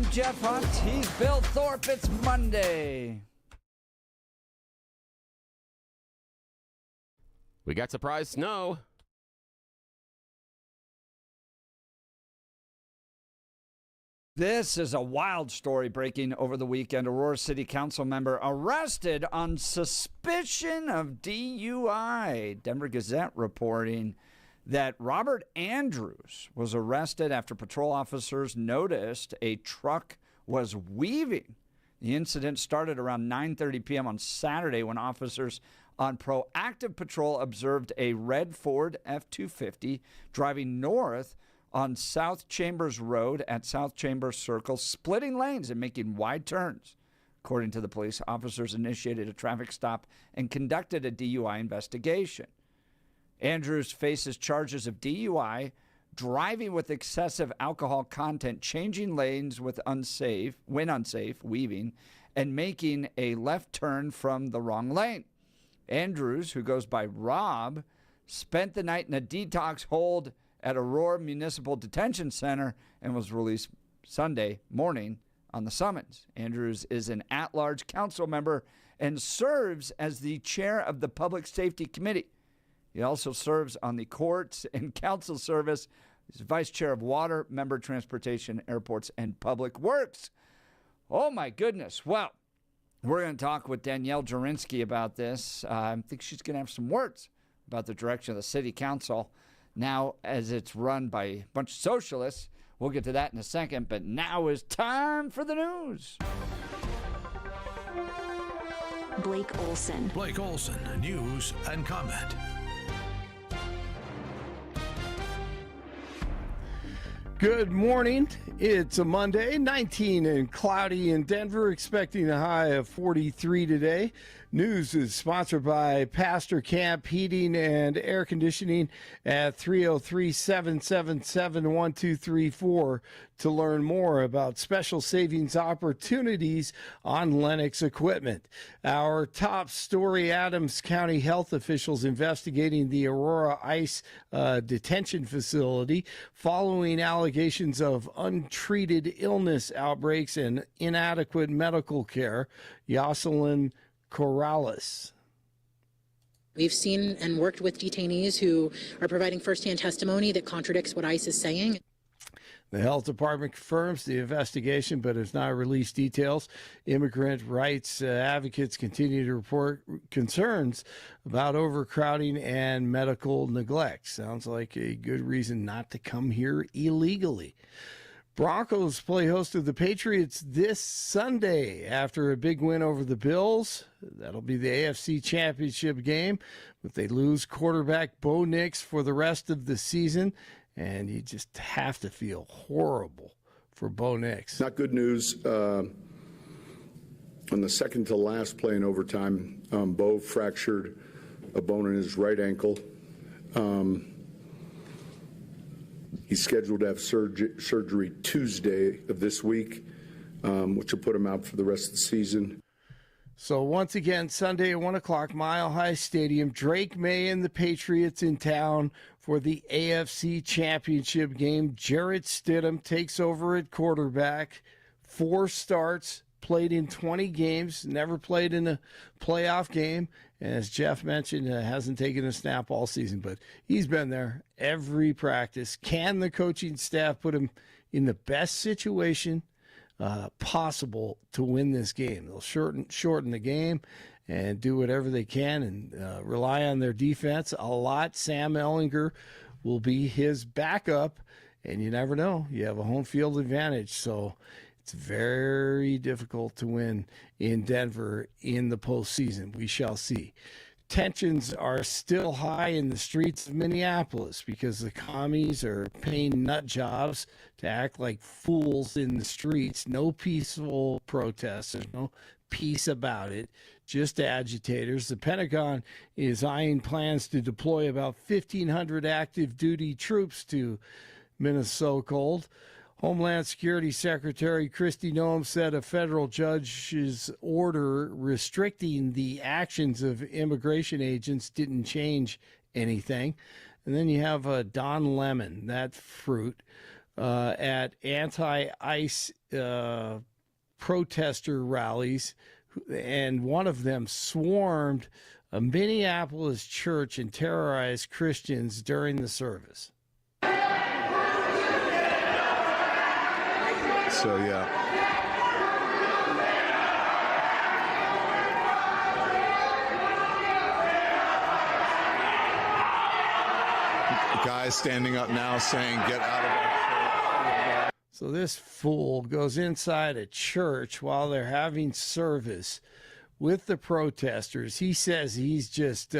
I'm Jeff Hunt. He's Bill Thorpe. It's Monday. We got surprise snow. This is a wild story breaking over the weekend. Aurora City Council member arrested on suspicion of DUI. Denver Gazette reporting that Robert Andrews was arrested after patrol officers noticed a truck was weaving. The incident started around 9:30 p.m. on Saturday when officers on proactive patrol observed a red Ford F-250 driving north on South Chambers Road at South Chambers Circle, splitting lanes and making wide turns. According to the police, officers initiated a traffic stop and conducted a DUI investigation. Andrews faces charges of DUI, driving with excessive alcohol content, changing lanes when unsafe, weaving, and making a left turn from the wrong lane. Andrews, who goes by Rob, spent the night in a detox hold at Aurora Municipal Detention Center and was released Sunday morning on the summons. Andrews is an at-large council member and serves as the chair of the Public Safety Committee. He also serves on the courts and council service. He's vice chair of water, member transportation, airports, and public works. Oh, my goodness. Well, we're going to talk with Danielle Jurinsky about this. I think she's going to have some words about the direction of the city council now as it's run by a bunch of socialists. We'll get to that in a second, but now is time for the news. Blake Olson. Blake Olson, news and comment. Good morning. It's a Monday, 19 and cloudy in Denver, expecting a high of 43 today. News is sponsored by Pastor Camp Heating and Air Conditioning at 303-777-1234 to learn more about special savings opportunities on Lennox equipment. Our top story, Adams County health officials investigating the Aurora ICE detention facility following allegations of untreated illness outbreaks and inadequate medical care. Jocelyn Corrales. We've seen and worked with detainees who are providing firsthand testimony that contradicts what ICE is saying. The health department confirms the investigation but has not released details. Immigrant rights advocates continue to report concerns about overcrowding and medical neglect. Sounds like a good reason not to come here illegally. Broncos play host to the Patriots this Sunday after a big win over the Bills. That'll be the AFC Championship game, but they lose quarterback Bo Nix for the rest of the season, and you just have to feel horrible for Bo Nix. Not good news. On the second to last play in overtime, Bo fractured a bone in his right ankle. He's scheduled to have surgery Tuesday of this week, which will put him out for the rest of the season. So once again, Sunday at 1 o'clock, Mile High Stadium, Drake May and the Patriots in town for the AFC Championship game. Jarrett Stidham takes over at quarterback. 4 starts, played in 20 games, never played in a playoff game. And as Jeff mentioned, hasn't taken a snap all season, but he's been there every practice. Can the coaching staff put him in the best situation possible to win this game? They'll shorten the game and do whatever they can and rely on their defense a lot. Sam Ehlinger will be his backup, and you never know. You have a home field advantage, so it's very difficult to win in Denver in the postseason. We shall see. Tensions are still high in the streets of Minneapolis because the commies are paying nut jobs to act like fools in the streets. No peaceful protests. There's no peace about it. Just agitators. The Pentagon is eyeing plans to deploy about 1,500 active duty troops to Minnesota. Homeland Security Secretary Kristi Noem said a federal judge's order restricting the actions of immigration agents didn't change anything. And then you have Don Lemon, that fruit, at anti-ICE protester rallies, and one of them swarmed a Minneapolis church and terrorized Christians during the service. So, yeah. Guys standing up now saying, get out of our church. So this fool goes inside a church while they're having service with the protesters. He says he's just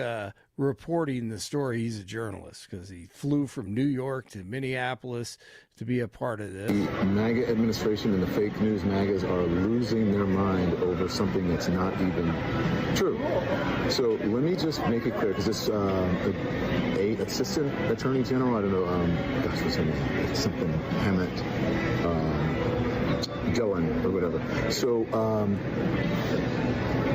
reporting the story. He's a journalist because he flew from New York to Minneapolis to be a part of this. The MAGA administration and the fake news MAGAs are losing their mind over something that's not even true. So let me just make it clear, because it's a assistant attorney general, I don't know, gosh, what's her name? It's something Hammett, Gillen or whatever. So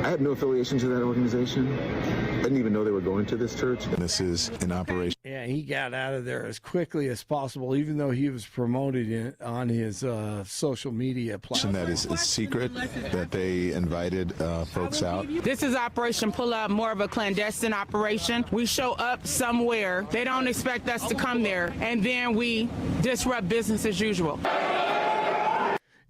I had no affiliation to that organization. I didn't even know they were going to this church. And this is an operation. Yeah, he got out of there as quickly as possible, even though he was promoting it on his social media platform. That is secret, that they invited folks out. This is Operation Pull Up, more of a clandestine operation. We show up somewhere. They don't expect us to come there, and then we disrupt business as usual.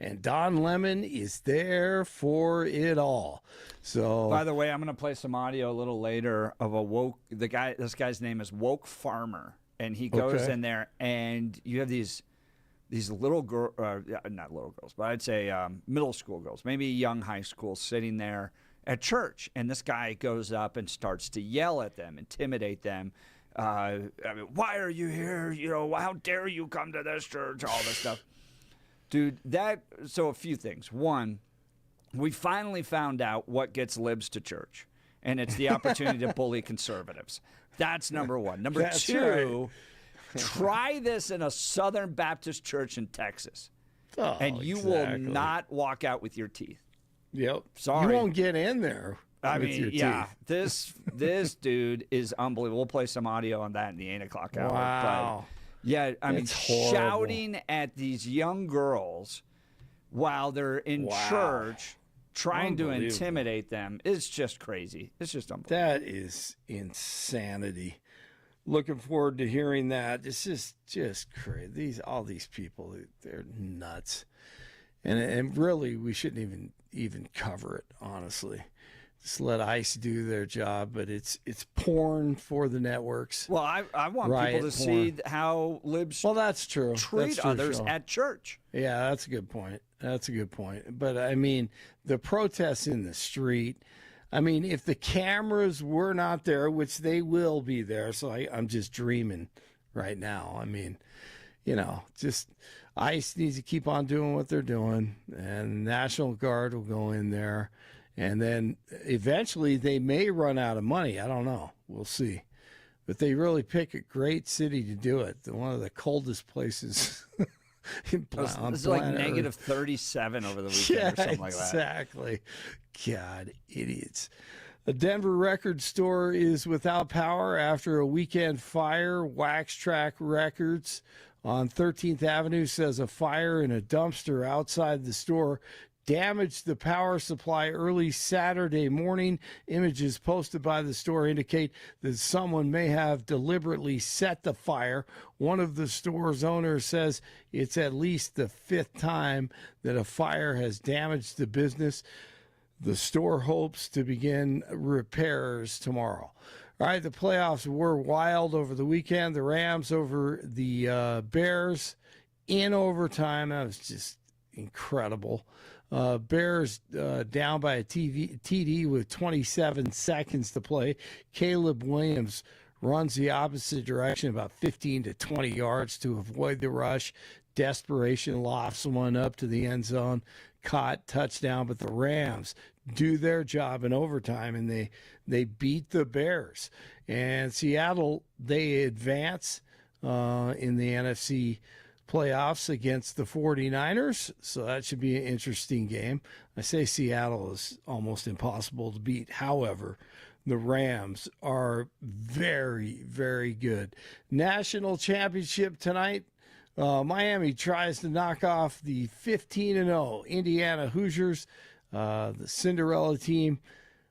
And Don Lemon is there for it all. So, by the way, I'm going to play some audio a little later of a woke. This guy's name is Woke Farmer, and he goes in there, and you have these little girls, not little girls, but I'd say middle school girls, maybe young high school, sitting there at church, and this guy goes up and starts to yell at them, intimidate them. I mean, why are you here? You know, how dare you come to this church? All this stuff. Dude, so a few things. One, we finally found out what gets libs to church, and it's the opportunity to bully conservatives. That's number one. Number two, try this in a Southern Baptist church in Texas, and you will not walk out with your teeth. Yep. Sorry. You won't get in there. I mean, yeah, this dude is unbelievable. We'll play some audio on that in the 8 o'clock hour. Wow. But yeah, I mean, horrible. shouting at these young girls while they're in church, trying to intimidate them is just crazy. It's just unbelievable. That is insanity. Looking forward to hearing that. This is just crazy. All these people, they're nuts. And really, we shouldn't even cover it, honestly. Just let ICE do their job, but it's porn for the networks. Well, I want people to see how libs that's true. treat others at church. Yeah, that's a good point. But, I mean, the protests in the street, I mean, if the cameras were not there, which they will be there, so I'm just dreaming right now. I mean, you know, just ICE needs to keep on doing what they're doing, and the National Guard will go in there. And then eventually they may run out of money. I don't know. We'll see. But they really pick a great city to do it. One of the coldest places in It's like negative 37 over the weekend or something like that. Exactly. God, idiots. A Denver record store is without power after a weekend fire. Wax Track Records on 13th Avenue says a fire in a dumpster outside the store damaged the power supply early Saturday morning. Images posted by the store indicate that someone may have deliberately set the fire. One of the store's owners says it's at least the fifth time that a fire has damaged the business. The store hopes to begin repairs tomorrow. All right, the playoffs were wild over the weekend. The Rams over the Bears in overtime. That was just incredible. Bears down by a TD with 27 seconds to play. Caleb Williams runs the opposite direction about 15 to 20 yards to avoid the rush. Desperation lofts one up to the end zone. Caught, touchdown, but the Rams do their job in overtime, and they beat the Bears. And Seattle, they advance in the NFC playoffs against the 49ers, so that should be an interesting game. I say Seattle is almost impossible to beat. However, the Rams are very, very good. National championship tonight. Miami tries to knock off the 15-0 Indiana Hoosiers, the Cinderella team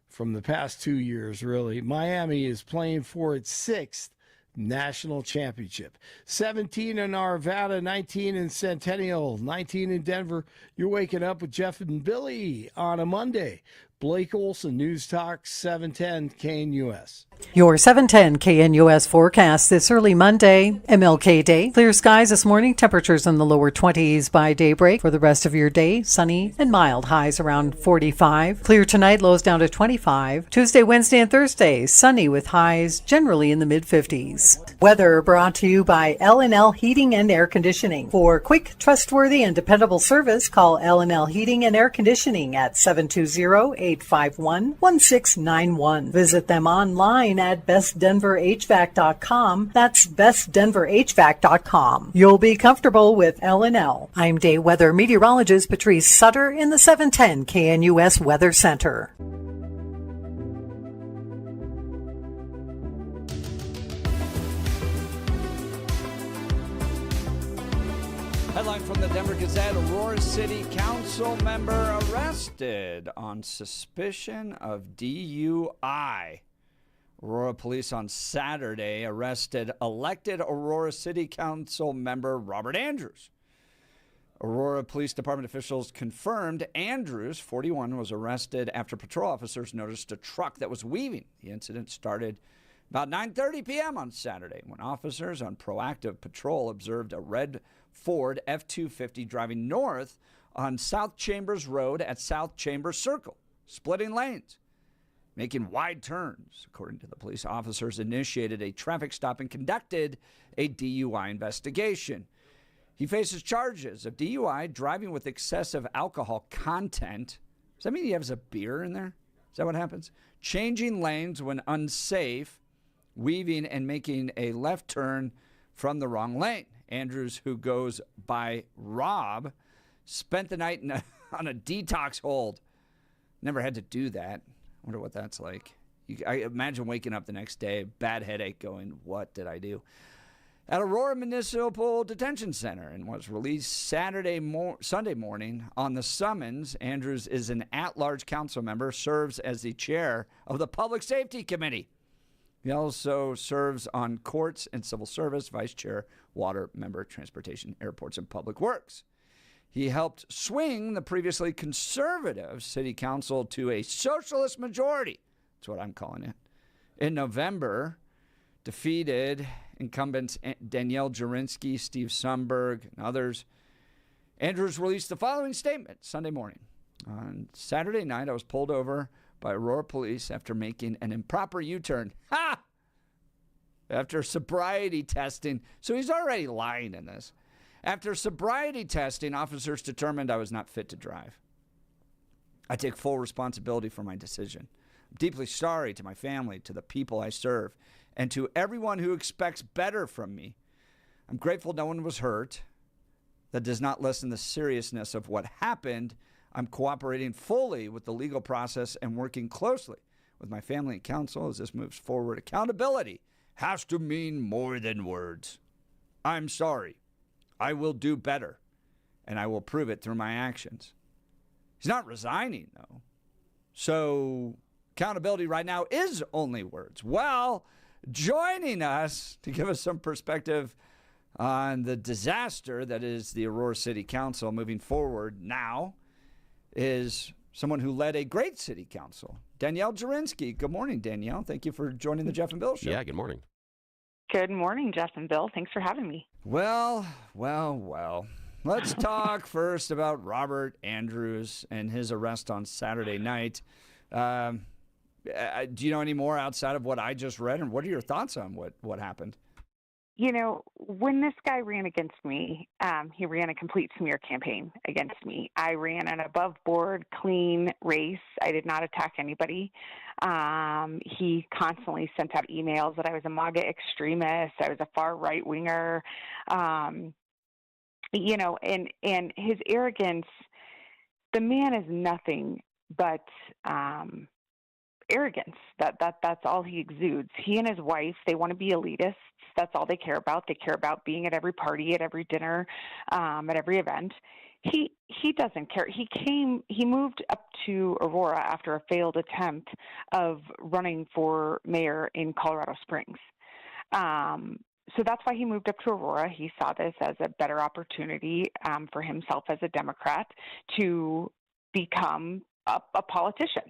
from the past 2 years, really. Miami is playing for its sixth national championship. 17 in Arvada, 19 in Centennial, 19 in Denver. You're waking up with Jeff and Billy on a Monday. Blake Olson, News Talk 710 KNUS. Your 710 KNUS forecast this early Monday, MLK Day. Clear skies this morning, temperatures in the lower 20s by daybreak. For the rest of your day, sunny and mild, highs around 45. Clear tonight, lows down to 25. Tuesday, Wednesday, and Thursday, sunny with highs generally in the mid-50s. Weather brought to you by L&L Heating and Air Conditioning. For quick, trustworthy, and dependable service, call L&L Heating and Air Conditioning at 720-851-1691. Visit them online at bestdenverhvac.com. That's bestdenverhvac.com. You'll be comfortable with L&L. I'm day weather meteorologist Patrice Sutter in the 710 KNUS Weather Center. Headline from the Denver Gazette: Aurora City Council member arrested on suspicion of DUI. Aurora police on Saturday arrested elected Aurora City Council member Robert Andrews. Aurora Police Department officials confirmed Andrews, 41, was arrested after patrol officers noticed a truck that was weaving. The incident started about 9:30 p.m. on Saturday when officers on proactive patrol observed a red Ford F-250 driving north on South Chambers Road at South Chambers Circle, splitting lanes, making wide turns. According to the police, officers initiated a traffic stop and conducted a DUI investigation. He faces charges of DUI, driving with excessive alcohol content. Does that mean he has a beer in there? Is that what happens? Changing lanes when unsafe, weaving and making a left turn from the wrong lane. Andrews, who goes by Rob, spent the night on a detox hold. Never had to do that. Wonder what that's like. I imagine waking up the next day, bad headache, going, what did I do? At Aurora Municipal Detention Center and was released Sunday morning on the summons. Andrews is an at-large council member, serves as the chair of the Public Safety Committee. He also serves on courts and civil service, vice chair, water, member, transportation, airports, and public works. He helped swing the previously conservative city council to a socialist majority. That's what I'm calling it. In November, defeated incumbents Danielle Jurinsky, Steve Sundberg, and others. Andrews released the following statement Sunday morning. On Saturday night, I was pulled over by Aurora police after making an improper U-turn. Ha! After sobriety testing. So he's already lying in this. After sobriety testing, officers determined I was not fit to drive. I take full responsibility for my decision. I'm deeply sorry to my family, to the people I serve, and to everyone who expects better from me. I'm grateful no one was hurt. That does not lessen the seriousness of what happened. I'm cooperating fully with the legal process and working closely with my family and council as this moves forward. Accountability has to mean more than words. I'm sorry. I will do better, and I will prove it through my actions. He's not resigning, though. So accountability right now is only words. Well, joining us to give us some perspective on the disaster that is the Aurora City Council moving forward now is someone who led a great city council, Danielle Jurinsky. Good morning, Danielle. Thank you for joining the Jeff and Bill Show. Yeah, good morning. Good morning, Jeff and Bill. Thanks for having me. Well. Let's talk first about Robert Andrews and his arrest on Saturday night. Do you know any more outside of what I just read, and what are your thoughts on what happened? You know, when this guy ran against me, he ran a complete smear campaign against me. I ran an above-board, clean race. I did not attack anybody. He constantly sent out emails that I was a MAGA extremist, I was a far-right winger. You know, and his arrogance, the man is nothing but arrogance. That's all he exudes. He and his wife, they want to be elitists. That's all they care about. They care about being at every party, at every dinner, at every event. He doesn't care. He moved up to Aurora after a failed attempt of running for mayor in Colorado Springs. So that's why he moved up to Aurora. He saw this as a better opportunity for himself as a Democrat to become a politician.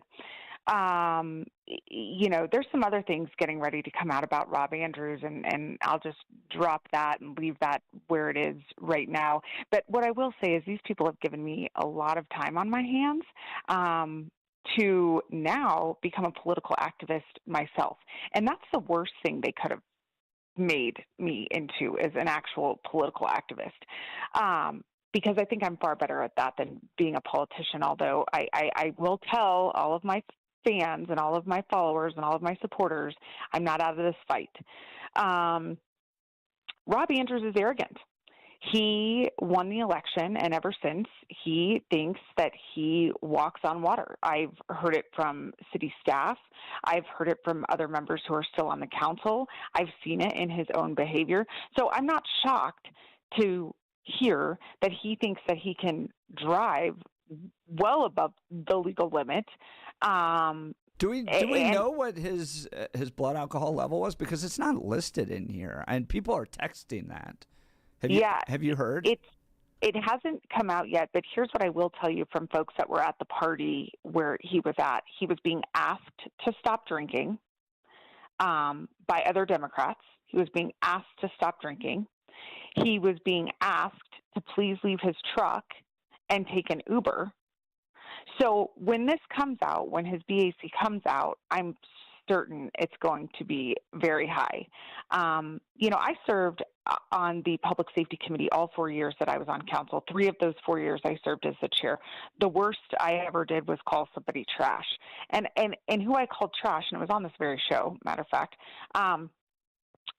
There's some other things getting ready to come out about Rob Andrews, and I'll just drop that and leave that where it is right now. But what I will say is these people have given me a lot of time on my hands to now become a political activist myself. And that's the worst thing they could have made me into, as an actual political activist. Because I think I'm far better at that than being a politician, although I will tell all of my fans and all of my followers and all of my supporters, I'm not out of this fight. Rob Andrews is arrogant. He won the election, and ever since, he thinks that he walks on water. I've heard it from city staff. I've heard it from other members who are still on the council. I've seen it in his own behavior. So I'm not shocked to hear that he thinks that he can drive well above the legal limit. Do we know what his blood alcohol level was? Because it's not listed in here, and people are texting that. Have you heard? It hasn't come out yet, but here's what I will tell you from folks that were at the party where he was at. He was being asked to stop drinking by other Democrats. He was being asked to stop drinking. He was being asked to please leave his truck and take an Uber. So when this comes out, when his BAC comes out, I'm certain it's going to be very high. I served on the Public Safety Committee all 4 years that I was on council. 3 of those 4 years I served as the chair. The worst I ever did was call somebody trash. And who I called trash, and it was on this very show, matter of fact,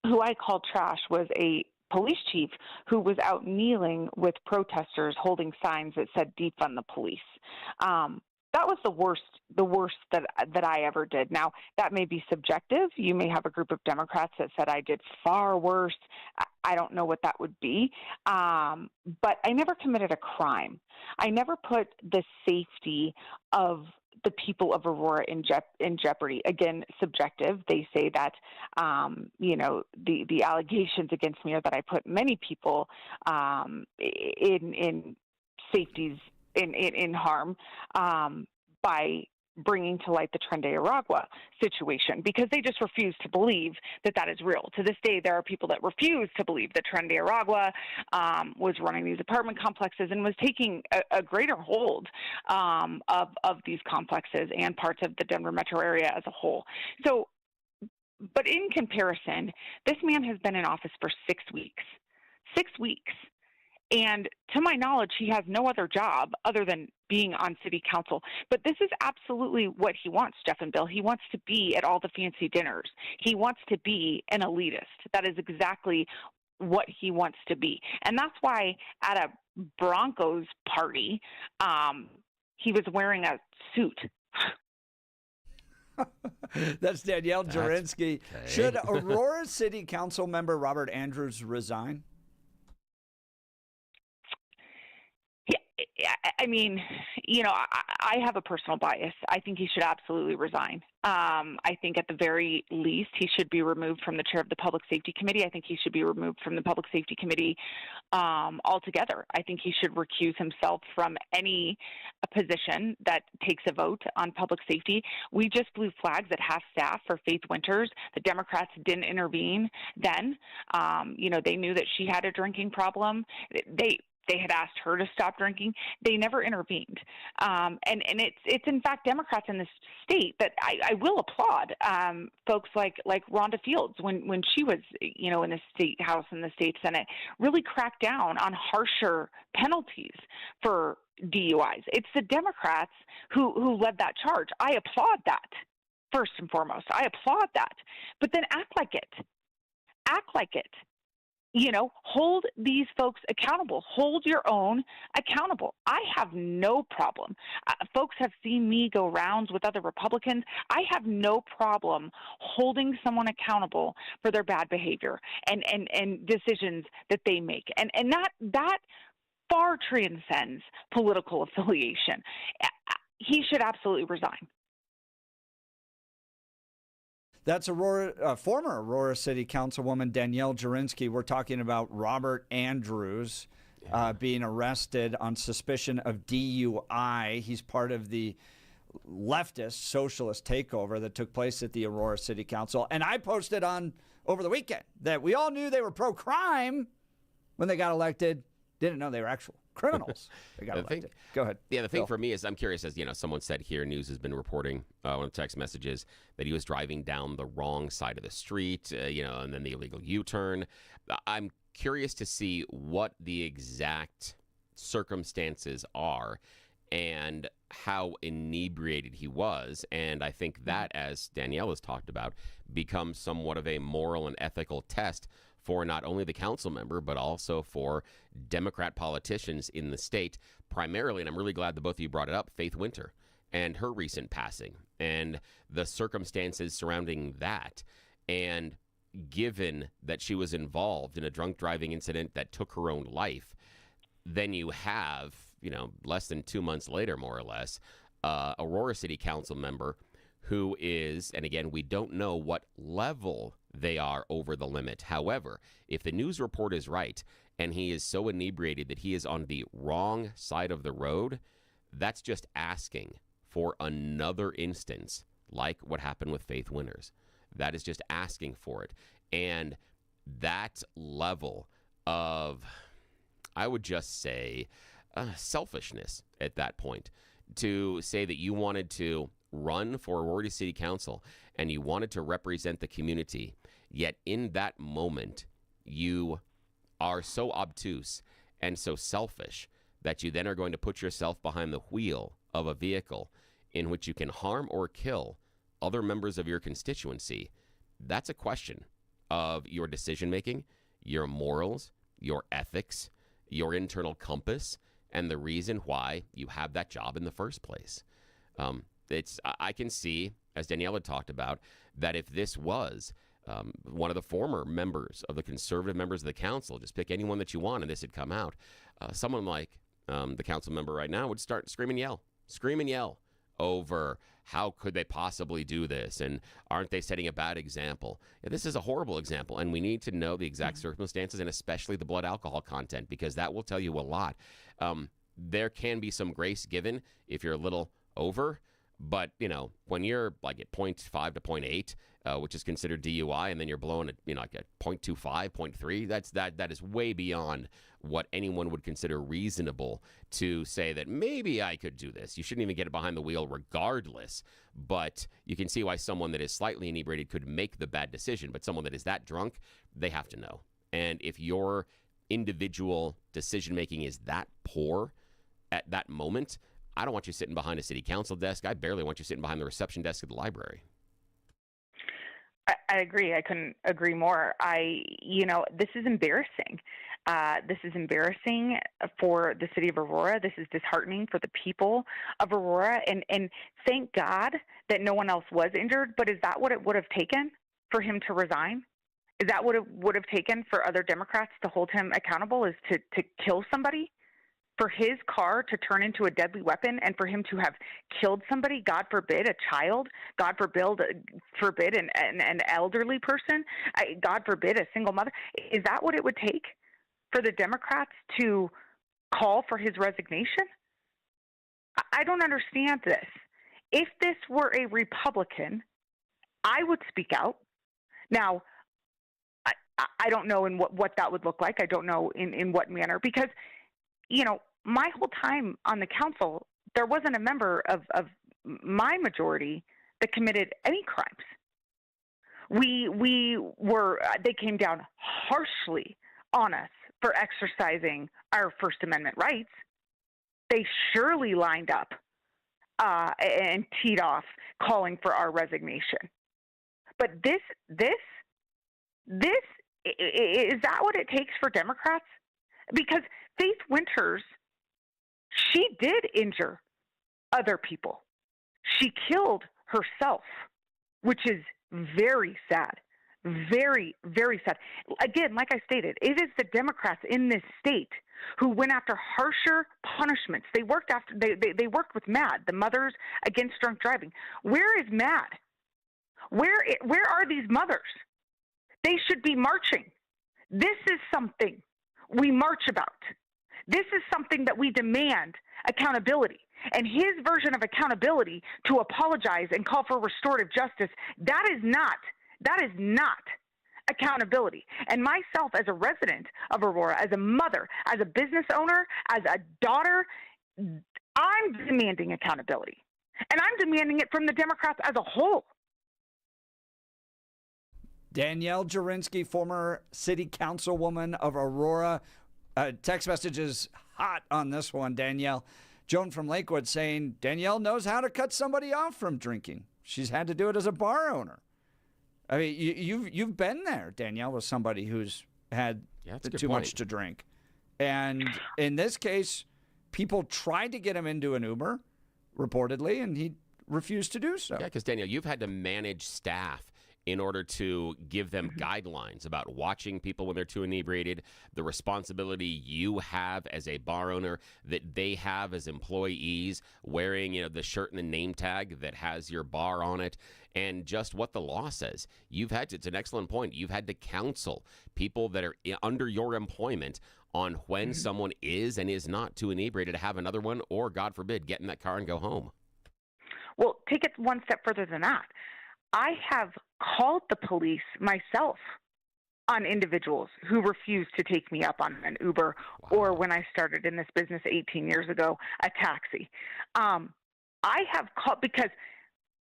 who I called trash was a police chief who was out kneeling with protesters holding signs that said defund the police. That was the worst that I ever did. Now, that may be subjective. You may have a group of Democrats that said I did far worse. I don't know what that would be. But I never committed a crime. I never put the safety of the people of Aurora in jeopardy. Again, subjective. They say that, the allegations against me are that I put many people in safeties in harm by bringing to light the Tren de Aragua situation, because they just refuse to believe that is real. To this day, there are people that refuse to believe that Tren de Aragua was running these apartment complexes and was taking a greater hold of these complexes and parts of the Denver metro area as a whole. So, but in comparison, this man has been in office for 6 weeks. 6 weeks. And to my knowledge, he has no other job other than being on city council. But this is absolutely what he wants, Jeff and Bill. He wants to be at all the fancy dinners. He wants to be an elitist. That is exactly what he wants to be. And that's why at a Broncos party, he was wearing a suit. That's Danielle Jurinsky. Okay. Should Aurora City Council member Robert Andrews resign? I mean, I have a personal bias. I think he should absolutely resign. I think at the very least he should be removed from the chair of the Public Safety Committee. I think he should be removed from the Public Safety Committee altogether. I think he should recuse himself from any position that takes a vote on public safety. We just blew flags at half-staff for Faith Winters. The Democrats didn't intervene then. They knew that she had a drinking problem. They had asked her to stop drinking. They never intervened. And it's in fact Democrats in this state that I will applaud. Folks like Rhonda Fields when she was, in the state house and the state Senate, really cracked down on harsher penalties for DUIs. It's the Democrats who led that charge. I applaud that, first and foremost. I applaud that. But then act like it. Act like it. Hold these folks accountable. Hold your own accountable. I have no problem. Folks have seen me go rounds with other Republicans. I have no problem holding someone accountable for their bad behavior and decisions that they make. And that far transcends political affiliation. He should absolutely resign. That's former Aurora City Councilwoman Danielle Jurinsky. We're talking about Robert Andrews being arrested on suspicion of DUI. He's part of the leftist socialist takeover that took place at the Aurora City Council. And I posted over the weekend that we all knew they were pro-crime when they got elected. Didn't know they were actual criminals. They got elected. Go ahead. Yeah, the thing for me is I'm curious, as someone said here, News has been reporting on the text messages that he was driving down the wrong side of the street, and then the illegal U-turn. I'm curious to see what the exact circumstances are and how inebriated he was. And I think that, as Danielle has talked about, becomes somewhat of a moral and ethical test for not only the council member, but also for Democrat politicians in the state, primarily, and I'm really glad that both of you brought it up, Faith Winter and her recent passing and the circumstances surrounding that. And given that she was involved in a drunk driving incident that took her own life, then you have, less than 2 months later, more or less, Aurora City Council member who is, and again, we don't know what level they are over the limit. However, if the news report is right and he is so inebriated that he is on the wrong side of the road, that's just asking for another instance like what happened with Faith Winters. That is just asking for it. And that level of, I would just say, selfishness at that point, to say that you wanted to run for Aurora City Council and you wanted to represent the community, yet in that moment you are so obtuse and so selfish that you then are going to put yourself behind the wheel of a vehicle in which you can harm or kill other members of your constituency. That's a question of your decision making, your morals, your ethics, your internal compass, and the reason why you have that job in the first place. I can see, as Danielle had talked about, that if this was one of the former members of the conservative members of the council, just pick anyone that you want, and this had come out, someone like the council member right now would start scream and yell over how could they possibly do this, and aren't they setting a bad example? Yeah, this is a horrible example, and we need to know the exact circumstances, and especially the blood alcohol content, because that will tell you a lot. There can be some grace given if you're a little over, but, when you're like at 0.5 to 0.8, which is considered DUI, and then you're blowing at, like at 0.25, 0.3, that is way beyond what anyone would consider reasonable to say that maybe I could do this. You shouldn't even get behind the wheel regardless, but you can see why someone that is slightly inebriated could make the bad decision, but someone that is that drunk, they have to know. And if your individual decision-making is that poor at that moment, I don't want you sitting behind a city council desk. I barely want you sitting behind the reception desk at the library. I agree. I couldn't agree more. This is embarrassing. This is embarrassing for the city of Aurora. This is disheartening for the people of Aurora. And thank God that no one else was injured. But is that what it would have taken for him to resign? Is that what it would have taken for other Democrats to hold him accountable, is to kill somebody? For his car to turn into a deadly weapon and for him to have killed somebody, God forbid, a child, God forbid an elderly person, God forbid a single mother. Is that what it would take for the Democrats to call for his resignation? I don't understand this. If this were a Republican, I would speak out. Now, I don't know in what that would look like. I don't know in what manner, because, my whole time on the council, there wasn't a member of my majority that committed any crimes. They came down harshly on us for exercising our First Amendment rights. They surely lined up and teed off calling for our resignation. But this Is that what it takes for Democrats? Because Faith Winters, she did injure other people. She killed herself, which is very sad. Very, very sad. Again, like I stated, it is the Democrats in this state who went after harsher punishments. They worked with MAD, the Mothers Against Drunk Driving. Where is MAD? Where are these mothers? They should be marching. This is something we march about. This is something that we demand accountability. And his version of accountability to apologize and call for restorative justice, that is not accountability. And myself as a resident of Aurora, as a mother, as a business owner, as a daughter, I'm demanding accountability. And I'm demanding it from the Democrats as a whole. Danielle Jurinsky, former city councilwoman of Aurora. Text message is hot on this one, Danielle. Joan from Lakewood saying Danielle knows how to cut somebody off from drinking. She's had to do it as a bar owner. I mean, you've been there, Danielle, with somebody who's had too much to drink. And in this case, people tried to get him into an Uber, reportedly, and he refused to do so. Yeah, because, Danielle, you've had to manage staff in order to give them guidelines about watching people when they're too inebriated, the responsibility you have as a bar owner that they have as employees, wearing, the shirt and the name tag that has your bar on it, and just what the law says. It's an excellent point. You've had to counsel people that are under your employment on when someone is and is not too inebriated to have another one, or, God forbid, get in that car and go home. Well, take it one step further than that. I have called the police myself on individuals who refused to take me up on an Uber, or when I started in this business 18 years ago, a taxi. I have called because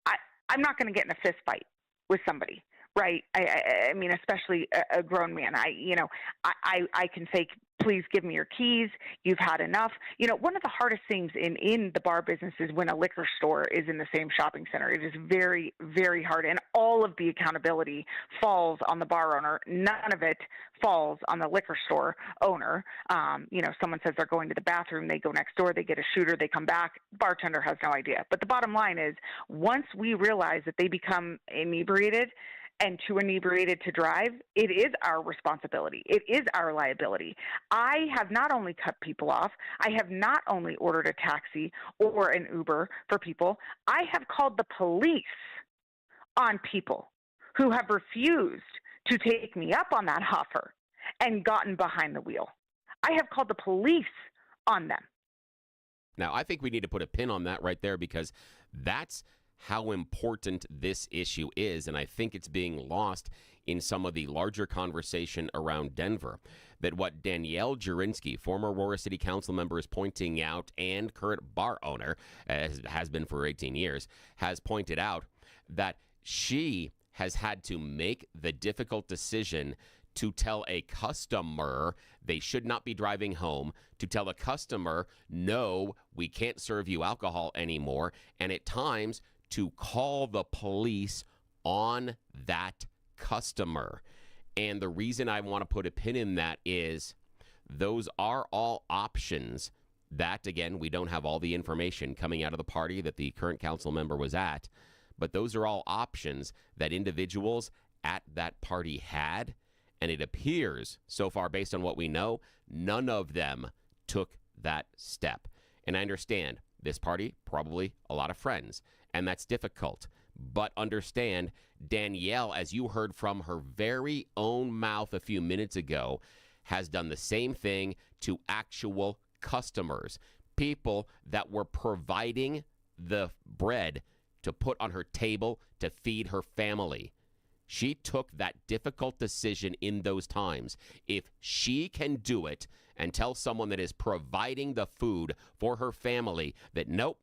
I'm not going to get in a fist fight with somebody, right? I mean, especially a grown man. I can say, please give me your keys. You've had enough. One of the hardest things in the bar business is when a liquor store is in the same shopping center. It is very, very hard. And all of the accountability falls on the bar owner. None of it falls on the liquor store owner. Someone says they're going to the bathroom. They go next door. They get a shooter. They come back. Bartender has no idea. But the bottom line is, once we realize that they become inebriated and too inebriated to drive, it is our responsibility. It is our liability. I have not only cut people off, I have not only ordered a taxi or an Uber for people, I have called the police on people who have refused to take me up on that offer and gotten behind the wheel. I have called the police on them. Now, I think we need to put a pin on that right there, because that's how important this issue is, and I think it's being lost in some of the larger conversation around Denver. That what Danielle Jurinsky, former Aurora City Council member, is pointing out, and current bar owner, as has been for 18 years, has pointed out that she has had to make the difficult decision to tell a customer they should not be driving home, to tell a customer, no, we can't serve you alcohol anymore, and at times to call the police on that customer. And the reason I want to put a pin in that is those are all options that, again, we don't have all the information coming out of the party that the current council member was at, but those are all options that individuals at that party had. And it appears, so far based on what we know, none of them took that step. And I understand this party, probably a lot of friends, and that's difficult. But understand, Danielle, as you heard from her very own mouth a few minutes ago, has done the same thing to actual customers, people that were providing the bread to put on her table to feed her family. She took that difficult decision in those times. If she can do it and tell someone that is providing the food for her family that, nope,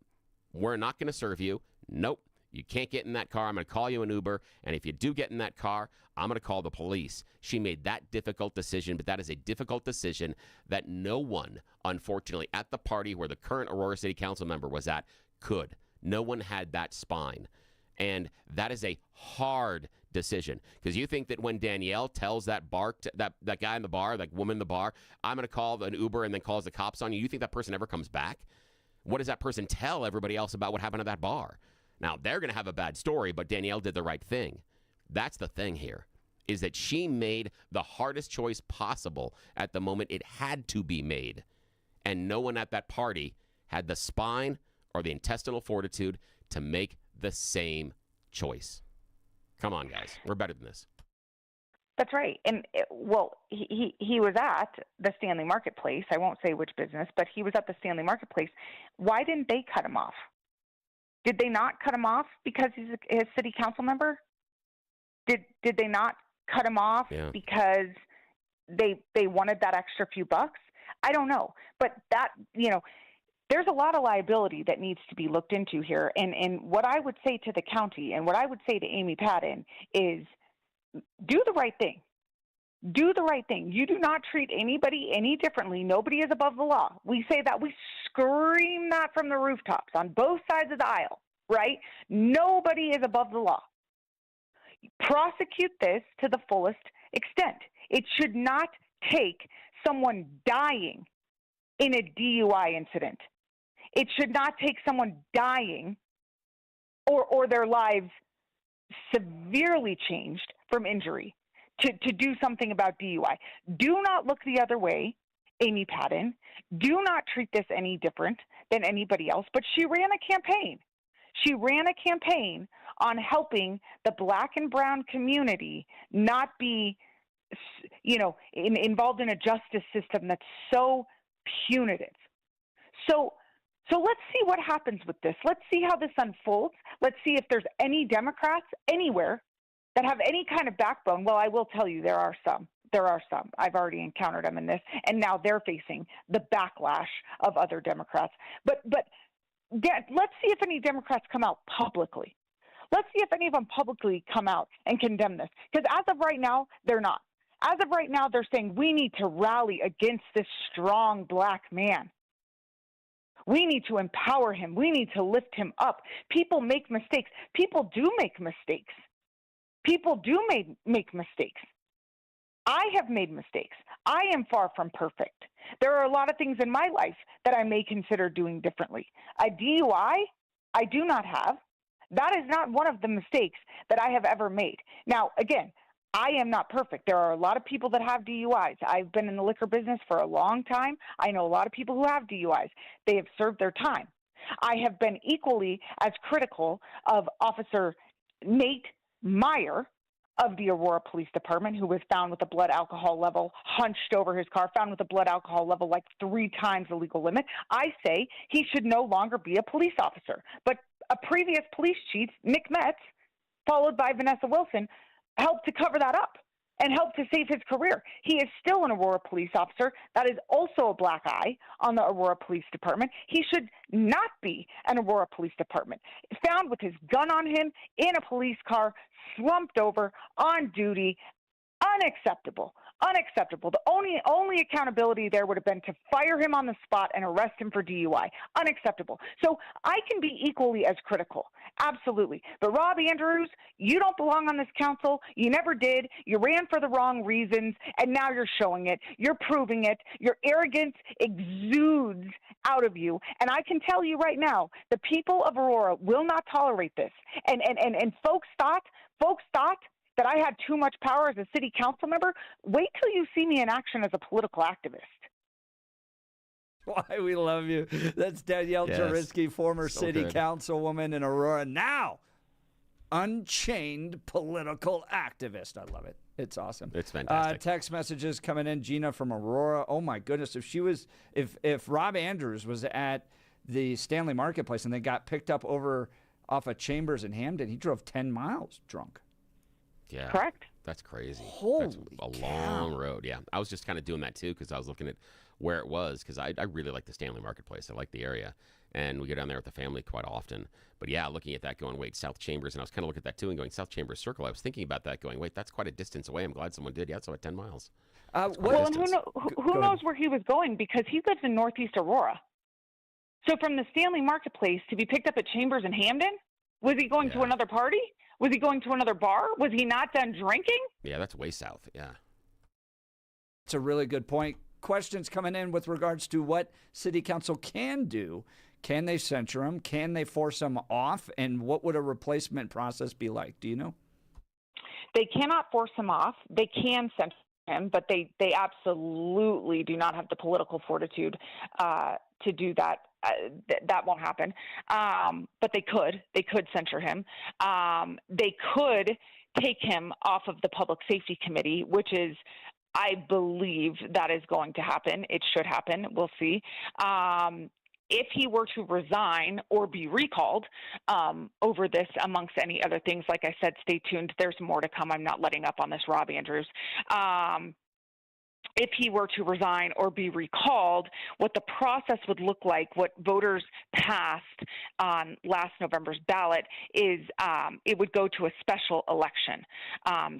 we're not going to serve you. Nope, you can't get in that car. I'm going to call you an Uber. And if you do get in that car, I'm going to call the police. She made that difficult decision, but that is a difficult decision that no one, unfortunately, at the party where the current Aurora City Council member was at, could. No one had that spine. And that is a hard decision, because you think that when Danielle tells that guy in the bar, that woman in the bar, I'm going to call an Uber and then calls the cops on you, you think that person ever comes back? What does that person tell everybody else about what happened at that bar? Now, they're going to have a bad story, but Danielle did the right thing. That's the thing here, is that she made the hardest choice possible at the moment it had to be made. And no one at that party had the spine or the intestinal fortitude to make the same choice. Come on, guys. We're better than this. That's right. And, he was at the Stanley Marketplace. I won't say which business, but he was at the Stanley Marketplace. Why didn't they cut him off? Did they not cut him off because he's a city council member? Did they not cut him off because they wanted that extra few bucks? I don't know. But that, there's a lot of liability that needs to be looked into here. And what I would say to the county and what I would say to Amy Patton is do the right thing. Do the right thing. You do not treat anybody any differently. Nobody is above the law. We say that. We scream that from the rooftops on both sides of the aisle, right? Nobody is above the law. Prosecute this to the fullest extent. It should not take someone dying in a DUI incident. It should not take someone dying or their lives severely changed from injury to do something about DUI. Do not look the other way, Amy Patton. Do not treat this any different than anybody else. But she ran a campaign. She ran a campaign on helping the Black and brown community not be, involved in a justice system that's so punitive. So let's see what happens with this. Let's see how this unfolds. Let's see if there's any Democrats anywhere that have any kind of backbone. Well, I will tell you, there are some. There are some. I've already encountered them in this, and now they're facing the backlash of other Democrats. But let's see if any Democrats come out publicly. Let's see if any of them publicly come out and condemn this. Because as of right now, they're not. As of right now, they're saying we need to rally against this strong Black man. We need to empower him. We need to lift him up. People make mistakes. People do make mistakes. People do make mistakes. I have made mistakes. I am far from perfect. There are a lot of things in my life that I may consider doing differently. A DUI, I do not have. That is not one of the mistakes that I have ever made. Now, again, I am not perfect. There are a lot of people that have DUIs. I've been in the liquor business for a long time. I know a lot of people who have DUIs. They have served their time. I have been equally as critical of Officer Nate Meyer of the Aurora Police Department, who was found with a blood alcohol level hunched over his car, found with a blood alcohol level like 3 times the legal limit. I say he should no longer be a police officer. But a previous police chief, Nick Metz, followed by Vanessa Wilson, helped to cover that up and helped to save his career. He is still an Aurora police officer. That is also a black eye on the Aurora Police Department. He should not be an Aurora Police Department. Found with his gun on him in a police car, slumped over on duty. Unacceptable. Unacceptable. The only accountability there would have been to fire him on the spot and arrest him for DUI. Unacceptable. So I can be equally as critical. Absolutely. But Rob Andrews, you don't belong on this council. You never did. You ran for the wrong reasons, and now you're showing it. You're proving it. Your arrogance exudes out of you. And I can tell you right now, the people of Aurora will not tolerate this. And folks thought that I had too much power as a city council member. Wait till you see me in action as a political activist. Why we love you. That's Danielle Jarisky, former city councilwoman in Aurora, now unchained political activist. I love it. It's awesome. It's fantastic. Text messages coming in. Gina from Aurora. Oh my goodness. If Rob Andrews was at the Stanley Marketplace and they got picked up off of Chambers in Hamden, he drove 10 miles drunk. Yeah. Correct. That's crazy. Holy That's a long road. Yeah. I was just kind of doing that too because I was looking at where it was because I really like the Stanley Marketplace. I like the area. And we go down there with the family quite often. But yeah, looking at that going, wait, South Chambers. And I was kind of looking at that too and going, South Chambers Circle. I was thinking about that going, wait, that's quite a distance away. I'm glad someone did. Yeah, it's about 10 miles. And who knows where he was going because he lives in Northeast Aurora. So from the Stanley Marketplace to be picked up at Chambers in Hamden, Was he going to another party? Was he going to another bar? Was he not done drinking? Yeah, that's way south. Yeah. It's a really good point. Questions coming in with regards to what city council can do. Can they censure him? Can they force him off? And what would a replacement process be like? Do you know? They cannot force him off. They can censure him, but they absolutely do not have the political fortitude to do that. That won't happen. But they could. They could censure him. They could take him off of the Public Safety Committee, which is, I believe, that is going to happen. It should happen. We'll see. If he were to resign or be recalled over this, amongst any other things, like I said, stay tuned. There's more to come. I'm not letting up on this, Rob Andrews. If he were to resign or be recalled, what the process would look like, what voters passed on last November's ballot, is it would go to a special election.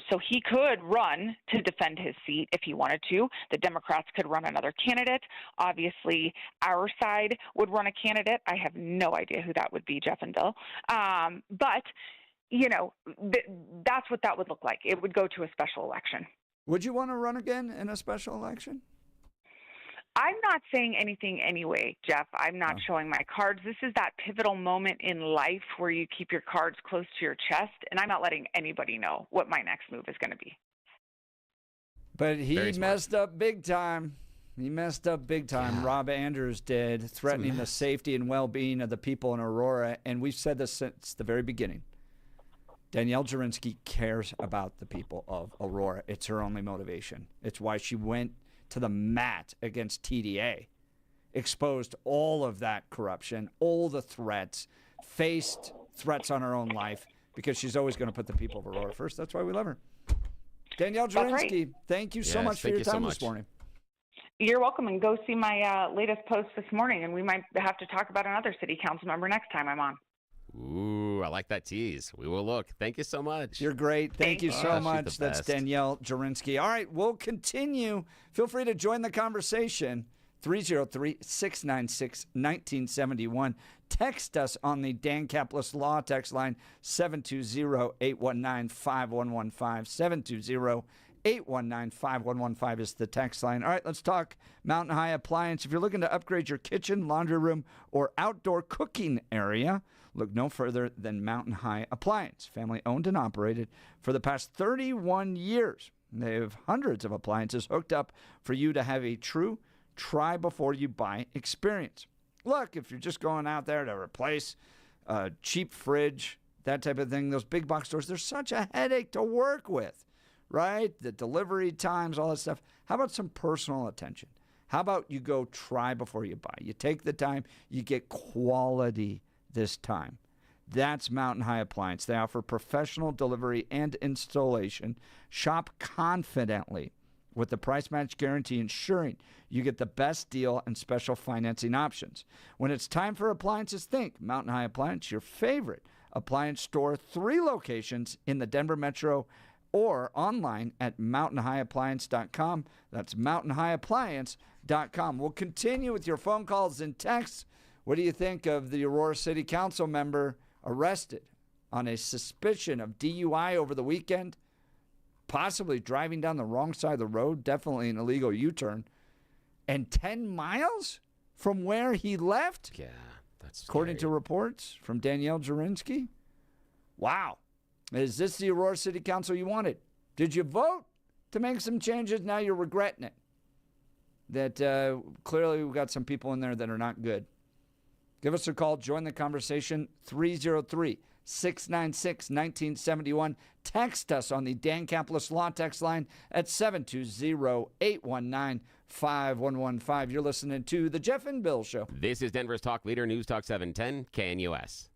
So he could run to defend his seat if he wanted to. The Democrats could run another candidate. Obviously, our side would run a candidate. I have no idea who that would be, Jeff and Bill. But, you know, that's what that would look like. It would go to a special election. Would you want to run again in a special election? I'm not saying anything anyway, Jeff. I'm not showing my cards. This is that pivotal moment in life where you keep your cards close to your chest, and I'm not letting anybody know what my next move is going to be. But he messed up big time. He messed up big time. Yeah. Rob Andrews did, threatening the safety and well-being of the people in Aurora. And we've said this since the very beginning. Danielle Jurinsky cares about the people of Aurora. It's her only motivation. It's why she went to the mat against TDA, exposed all of that corruption, all the threats, faced threats on her own life, because she's always going to put the people of Aurora first. That's why we love her. Danielle Jurinsky, thank you so much for your time this morning. You're welcome, and go see my latest post this morning, and we might have to talk about another city council member next time I'm on. Ooh, I like that tease. We will look. Thank you so much. You're great. Thank you so much. That's Danielle Jurinsky. All right, we'll continue. Feel free to join the conversation. 303-696-1971. Text us on the Dan Caplis Law text line, 720-819-5115. 720-819-5115 is the text line. All right, let's talk Mountain High Appliance. If you're looking to upgrade your kitchen, laundry room, or outdoor cooking area, look no further than Mountain High Appliance. Family owned and operated for the past 31 years. They have hundreds of appliances hooked up for you to have a true try before you buy experience. Look, if you're just going out there to replace a cheap fridge, that type of thing, those big box stores, they're such a headache to work with, right? The delivery times, all that stuff. How about some personal attention? How about you go try before you buy? You take the time, you get quality this time. That's Mountain High Appliance. They offer professional delivery and installation. Shop confidently with the price match guarantee, ensuring you get the best deal and special financing options. When it's time for appliances, think Mountain High Appliance, your favorite appliance store. 3 locations in the Denver metro or online at mountainhighappliance.com. That's mountainhighappliance.com. We'll continue with your phone calls and texts. What do you think of the Aurora City Council member arrested on a suspicion of DUI over the weekend? Possibly driving down the wrong side of the road, definitely an illegal U-turn. And 10 miles from where he left? Yeah, that's according to reports from Danielle Jurinsky. Wow. Is this the Aurora City Council you wanted? Did you vote to make some changes? Now you're regretting it. That clearly we've got some people in there that are not good. Give us a call. Join the conversation. 303-696-1971. Text us on the Dan Caplis Law text line at 720-819-5115. You're listening to The Jeff and Bill Show. This is Denver's Talk Leader, News Talk 710, KNUS.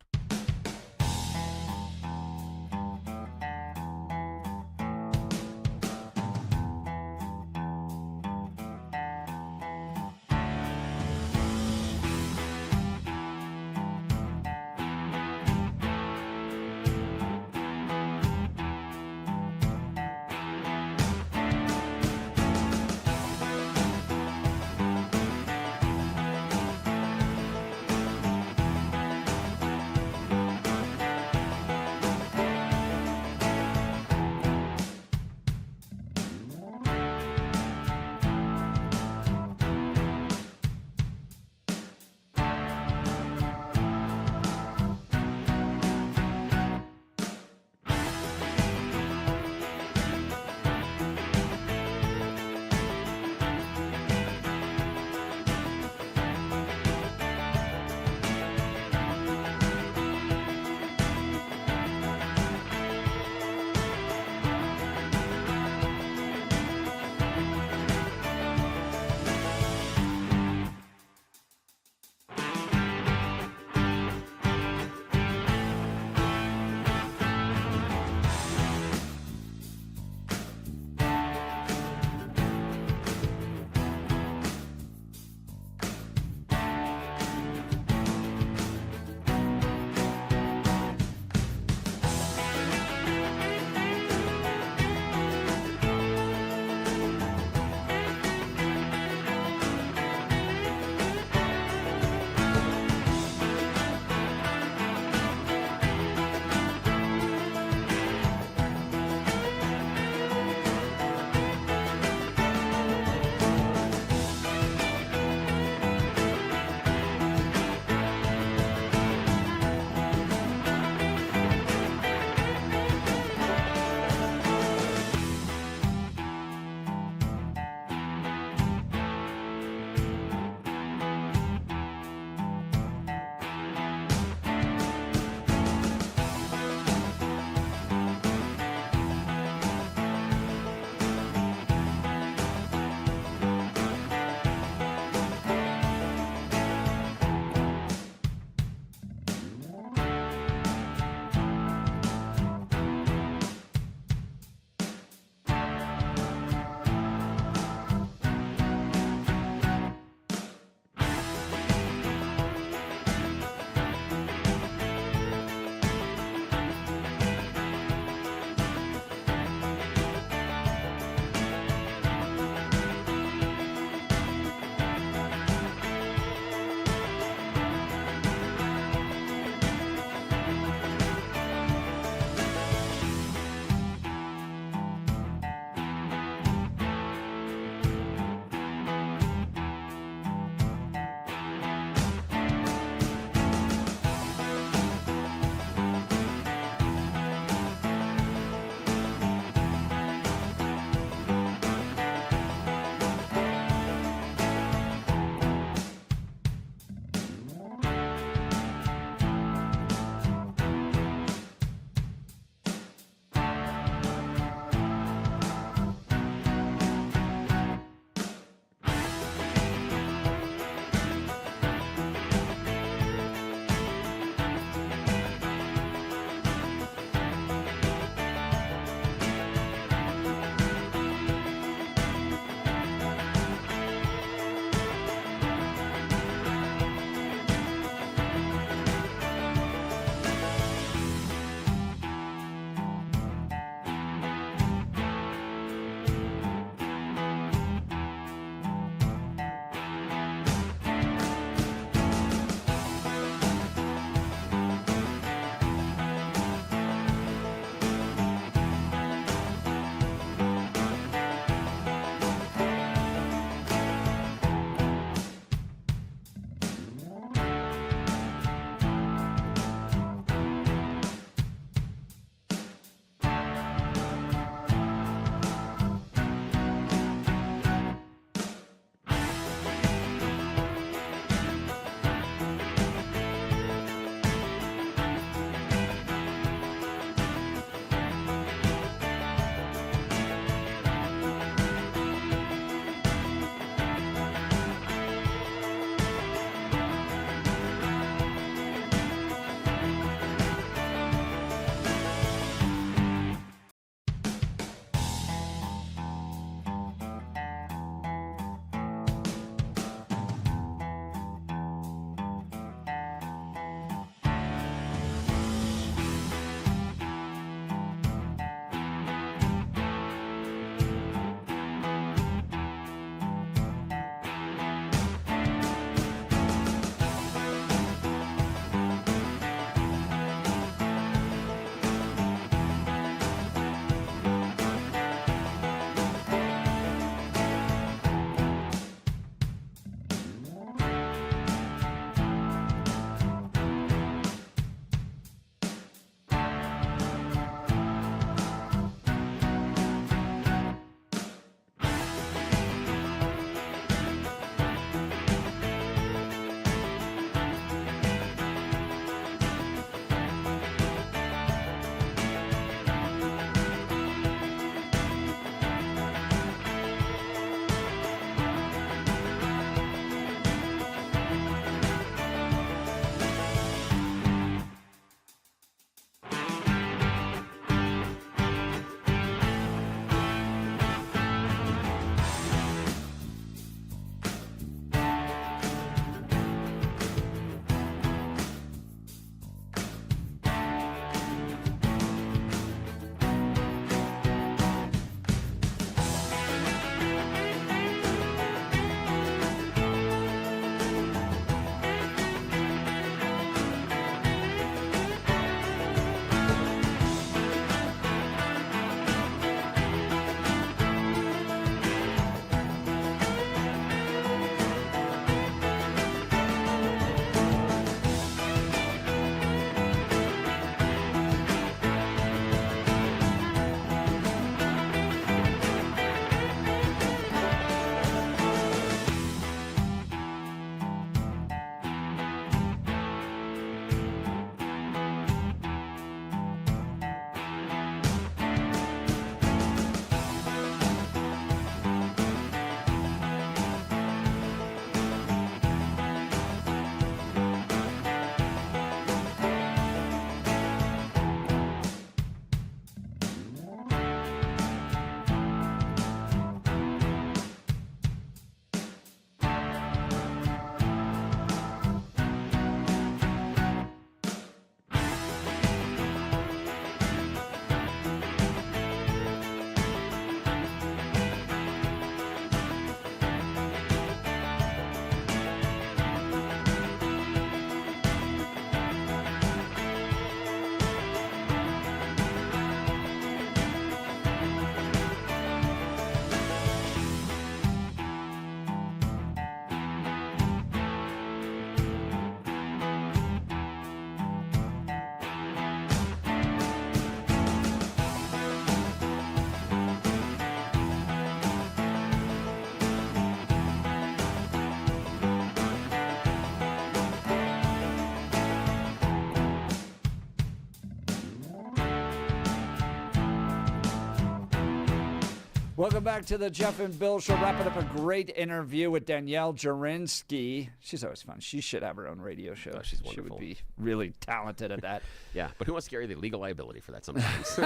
Welcome back to the Jeff and Bill Show. Wrapping up a great interview with Danielle Jurinsky. She's always fun. She should have her own radio show. Oh, she's wonderful. She would be really talented at that. Yeah, but who wants to carry the legal liability for that sometimes?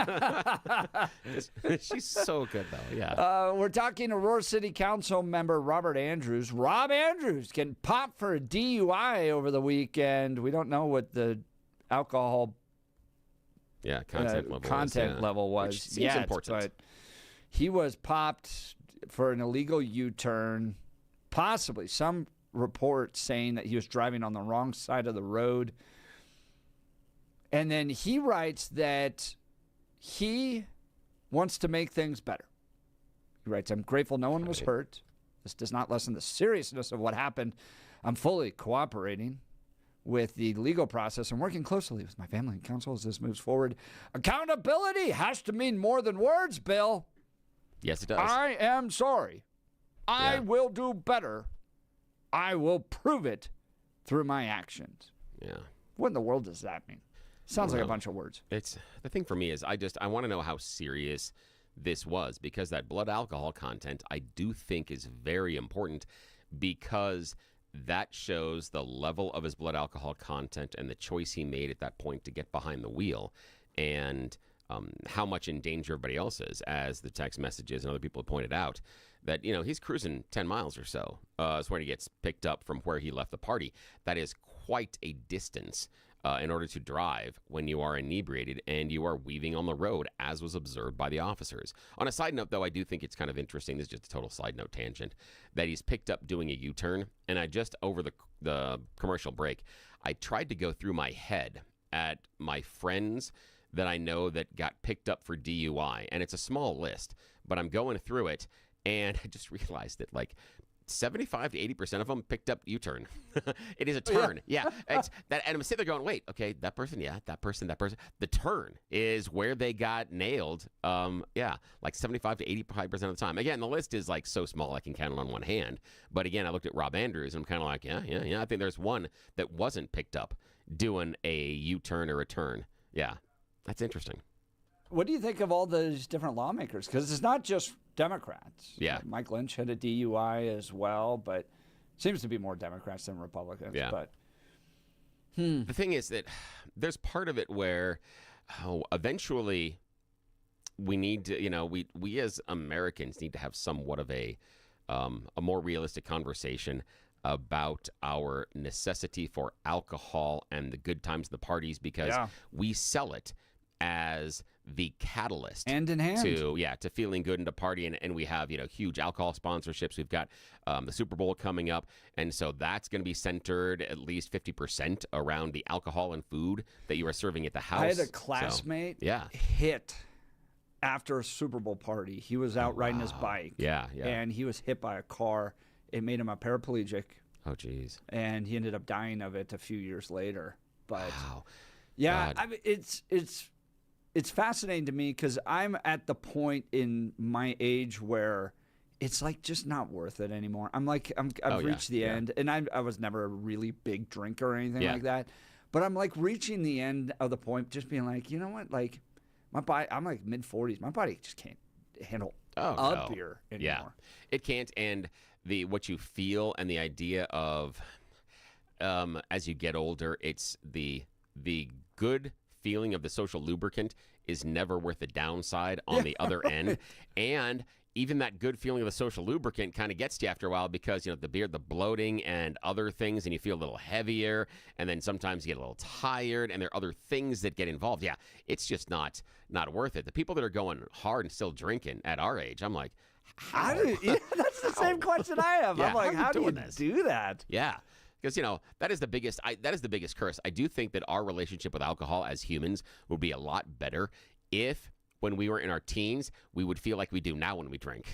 She's so good, though. Yeah. We're talking Aurora City Council member Robert Andrews. Rob Andrews getting popped for a DUI over the weekend. We don't know what the alcohol content level was. Which seems important. But he was popped for an illegal U-turn, possibly some report saying that he was driving on the wrong side of the road. And then he writes that he wants to make things better. He writes, I'm grateful no one was hurt. This does not lessen the seriousness of what happened. I'm fully cooperating with the legal process and working closely with my family and counsel as this moves forward. Accountability has to mean more than words, Bill. Yes, it does. I am sorry. I will do better. I will prove it through my actions. Yeah. What in the world does that mean? Sounds like a bunch of words. It's the thing for me is I want to know how serious this was, because that blood alcohol content I do think is very important, because that shows the level of his blood alcohol content and the choice he made at that point to get behind the wheel, and how much in danger everybody else is, as the text messages and other people have pointed out, that, he's cruising 10 miles or so. Is when he gets picked up from where he left the party. That is quite a distance in order to drive when you are inebriated and you are weaving on the road, as was observed by the officers. On a side note, though, I do think it's kind of interesting, this is just a total side note tangent, that he's picked up doing a U-turn. And I just, over the commercial break, I tried to go through my head at my friends that I know that got picked up for DUI. And it's a small list, but I'm going through it, and I just realized that, 75 to 80% of them picked up U-turn. It is a turn. Yeah. It's that, and I'm sitting there going, wait, okay, that person, that person. The turn is where they got nailed. 75 to 85% of the time. Again, the list is so small I can count it on one hand. But again, I looked at Rob Andrews and I'm kind of like, yeah. I think there's one that wasn't picked up doing a U-turn or a turn. Yeah. That's interesting. What do you think of all those different lawmakers? Because it's not just Democrats. Yeah. Mike Lynch had a DUI as well, but seems to be more Democrats than Republicans. Yeah. But the thing is that there's part of it where eventually we need to, we as Americans need to have somewhat of a more realistic conversation about our necessity for alcohol and the good times of the parties, because we sell it as the catalyst hand in hand to feeling good and to partying. And we have huge alcohol sponsorships. We've got the Super Bowl coming up, and so that's going to be centered at least 50% around the alcohol and food that you are serving at the house. I had a classmate hit after a Super Bowl party. He was out riding his bike, and he was hit by a car. It made him a paraplegic. Oh, geez. And he ended up dying of it a few years later. But wow. I mean, it's fascinating to me, because I'm at the point in my age where it's just not worth it anymore. I've reached the end, and I was never a really big drinker or anything like that. But I'm reaching the end of the point, just being you know what, my body, I'm mid-40s, my body just can't handle beer anymore. Yeah, it can't. And what you feel and the idea of as you get older, it's the good feeling of the social lubricant is never worth the downside on the other end. And even that good feeling of the social lubricant kind of gets to you after a while, because the beer, the bloating and other things, and you feel a little heavier, and then sometimes you get a little tired, and there are other things that get involved. Yeah, it's just not worth it. The people that are going hard and still drinking at our age, I'm like, how? That's the same question I have. I'm how do you do that? Yeah. Because, that is the biggest curse. I do think that our relationship with alcohol as humans would be a lot better if, when we were in our teens, we would feel like we do now when we drink.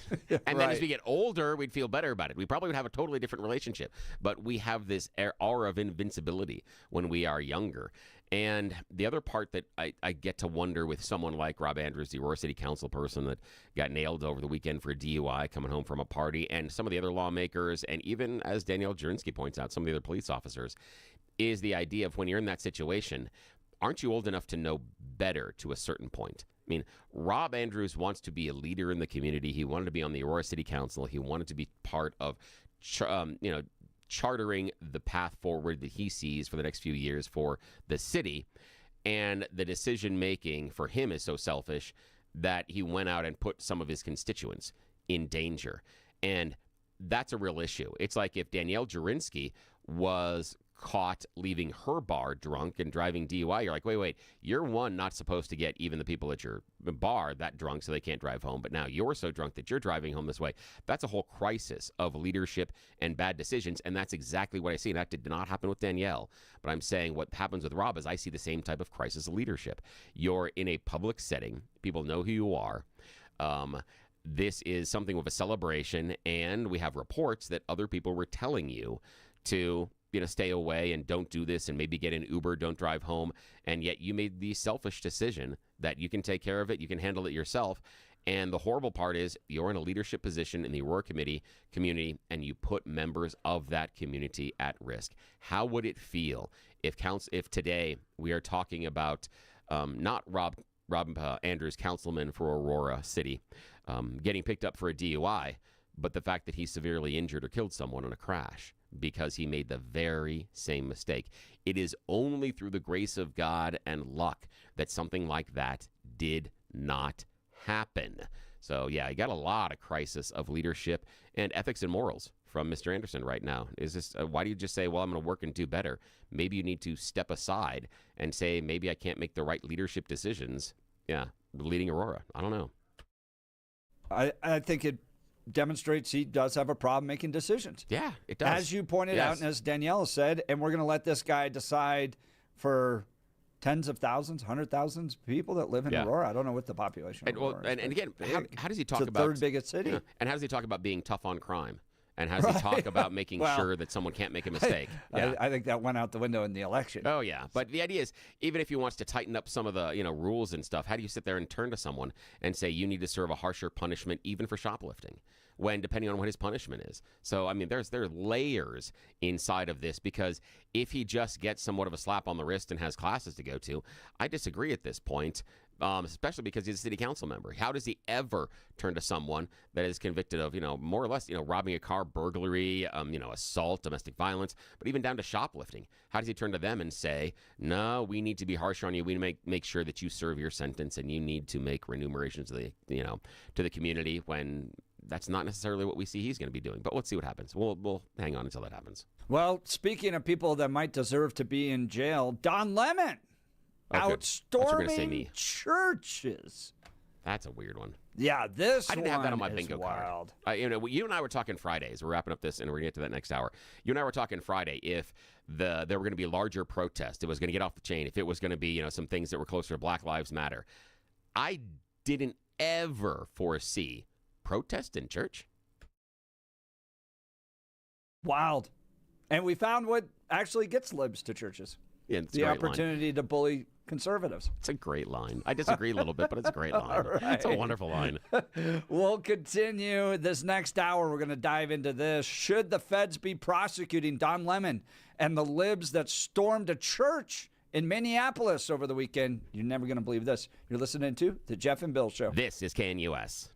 And then as we get older, we'd feel better about it. We probably would have a totally different relationship. But we have this aura of invincibility when we are younger. And the other part that I get to wonder with someone like Rob Andrews, the Aurora City Council person that got nailed over the weekend for a DUI coming home from a party, and some of the other lawmakers, and even, as Danielle Jurinsky points out, some of the other police officers, is the idea of when you're in that situation, aren't you old enough to know better to a certain point? I mean, Rob Andrews wants to be a leader in the community. He wanted to be on the Aurora City Council. He wanted to be part of, chartering the path forward that he sees for the next few years for the city. And the decision-making for him is so selfish that he went out and put some of his constituents in danger. And that's a real issue. It's like if Danielle Jurinsky was caught leaving her bar drunk and driving DUI, you're like, wait, you're one, not supposed to get even the people at your bar that drunk so they can't drive home, but now you're so drunk that you're driving home this way. That's a whole crisis of leadership and bad decisions, and that's exactly what I see. And that did not happen with Danielle, but I'm saying what happens with Rob is I see the same type of crisis of leadership. You're in a public setting. People know who you are. This is something with a celebration, and we have reports that other people were telling you to stay away and don't do this and maybe get an Uber, don't drive home. And yet you made the selfish decision that you can take care of it. You can handle it yourself. And the horrible part is you're in a leadership position in the Aurora community and you put members of that community at risk. How would it feel if today we are talking about not Rob Andrews, councilman for Aurora City, getting picked up for a DUI, but the fact that he severely injured or killed someone in a crash because he made the very same mistake. It is only through the grace of God and luck that something like that did not happen. So, yeah, you got a lot of crisis of leadership and ethics and morals from Mr. Anderson right now. Is this why do you just say, well, I'm going to work and do better? Maybe you need to step aside and say, maybe I can't make the right leadership decisions. Yeah, leading Aurora. I don't know. I think it demonstrates he does have a problem making decisions. Yeah, it does. As you pointed out, and as Danielle said, and we're going to let this guy decide for tens of thousands, 100,000 people that live in Aurora. I don't know what the population of Aurora is. And again, how does he talk it's about... the third biggest city. Yeah, and how does he talk about being tough on crime? And how does he talk about making sure that someone can't make a mistake? Yeah. I think that went out the window in the election. Oh, yeah. But the idea is, even if he wants to tighten up some of the rules and stuff, how do you sit there and turn to someone and say you need to serve a harsher punishment even for shoplifting, when depending on what his punishment is? So, I mean, there are layers inside of this, because if he just gets somewhat of a slap on the wrist and has classes to go to, I disagree at this point. Especially because he's a city council member. How does he ever turn to someone that is convicted of, more or less, robbing a car, burglary, assault, domestic violence, but even down to shoplifting? How does he turn to them and say, no, we need to be harsher on you. We need to make sure that you serve your sentence, and you need to make remunerations to the community, when that's not necessarily what we see he's going to be doing. But let's see what happens. We'll hang on until that happens. Well, speaking of people that might deserve to be in jail, Don Lemon. Outstorming churches. That's a weird one. Yeah, this I didn't have that on my bingo wild. Card. You and I were talking Fridays. We're wrapping up this, and we're going to get to that next hour. You and I were talking Friday if there were going to be larger protests. It was going to get off the chain. If it was going to be, some things that were closer to Black Lives Matter. I didn't ever foresee protest in church. Wild. And we found what actually gets libs to churches. Yeah, the opportunity to bully conservatives. It's a great line. I disagree a little bit, but it's a great line. Right. It's a wonderful line. We'll continue this next hour. We're going to dive into this. Should the feds be prosecuting Don Lemon and the libs that stormed a church in Minneapolis over the weekend? You're never going to believe this. You're listening to The Jeff and Bill Show. This is KNUS.